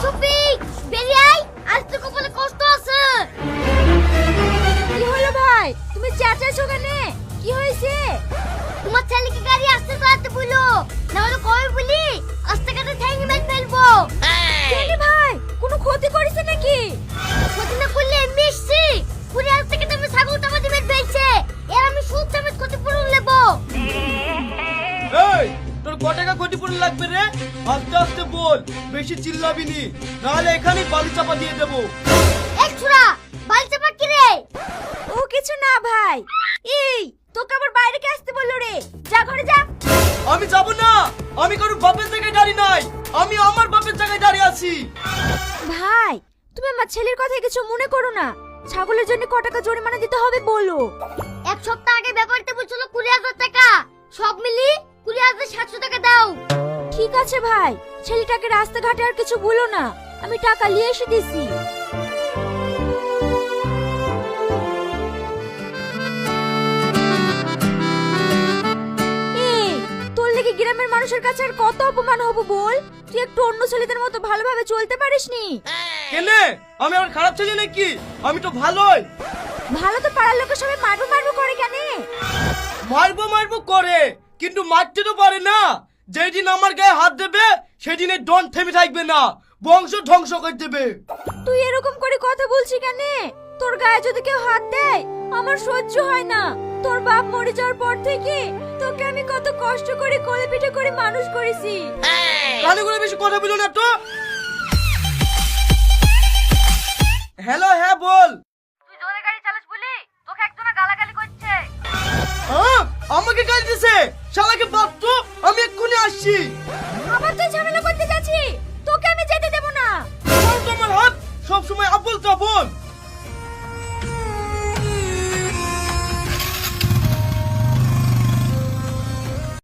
শফিক বেরিয়ে আয়, আজ তো কপালে কষ্ট আছে। কি হলো ভাই, তুমি চেঁচাইছো কেন? কি হয়েছে? তোমার ছেলেকে গাড়ি আসতে চালাতে বলো, না হলে কবে বলি আস্তে কাটে ঠ্যাঙ্গি মেরে ফেলবো। কেন ভাই, কোনো ক্ষতি করেছে নাকি? ক্ষতি না করলে এমনি এসছি, পুরো আস্তে কাটে আমি ছাগলটা আমাদের মেরে ফেলছে, এর আমি সুদ সমেত ক্ষতিপূরণ নেবো। এই তোর কত টাকা ক্ষতিপূরণ লাগবে রে? আস্তে আস্তে বল, বেশি চিল্লাবি নি, নাহলে এখানেই বালি চাপা দিয়ে দেবো। এক ছুরা বাল চাপা কি রে? ও কিছু না ভাই। এই তোকে আবার বাইরে কে আসতে বললো রে? যা ঘরে যা। আমি যাব না, আমি কারো বাপের জায়গায় দাঁড়িয়ে নাই, আমি আমার বাপের জায়গায় দাঁড়িয়ে আছি। ভাই তুমি আমার ছেলের কথা কিছু মনে করো না, ছাগলের জন্য ক টাকা জরিমানা দিতে হবে বলো। এক সপ্তাহ আগে ব্যাপারটা বলছিল 20,000 টাকা, সব মিলি 20,700 টাকা দাও। ঠিক আছে ভাই, ছেলেটাকে রাস্তাঘাটে আর কিছু বলো না, আমি টাকা নিয়ে এসে দিছি। এই, তোর লেগে গ্রামের মানুষের কাছে আর কত অপমান হবো বল? তুই একটু অন্য ছেলেদের মতো ভালোভাবে চলতে পারিসনি। কেনে আমি আমার খারাপ ছেলে নাকি? আমি তো ভালোই। ভালো তো পাড়ার লোকের সবাই মারবো মারবো করে কেন? মারবো মারবো করে, কিন্তু মারতে তো পারে না। যেদিন আমার গায়ে হাত দেবে সেদিন এই ডন থেমে থাকবে না, বংশ ধ্বংস করে দেবে। তুই এরকম করে কথা বলছিস কেন? তোর গায়ে যদি কেউ হাত দেয় আমার সহ্য হয় না। তোর বাপ মরে যাওয়ার পর থেকে তোকে আমি কত কষ্ট করে কোলে পিঠে করে মানুষ করেছি। কানে করে বেশি কথা বলো না তো। হ্যালো, হ্যাঁ বল। তুই জোরে গাড়ি চালাস বলি তোকে একজনা গালাগালি করছে। হ্যাঁ, আমাকে গাল দিছে, শালাকে বাপ তো, আমি এক্ষুনি আসছি। আবার তুই ঝামেলা করতে যাচ্ছিস, তোকে আমি যেতে দেব না। বল তোমার হাত সব সময় আবল তাবল।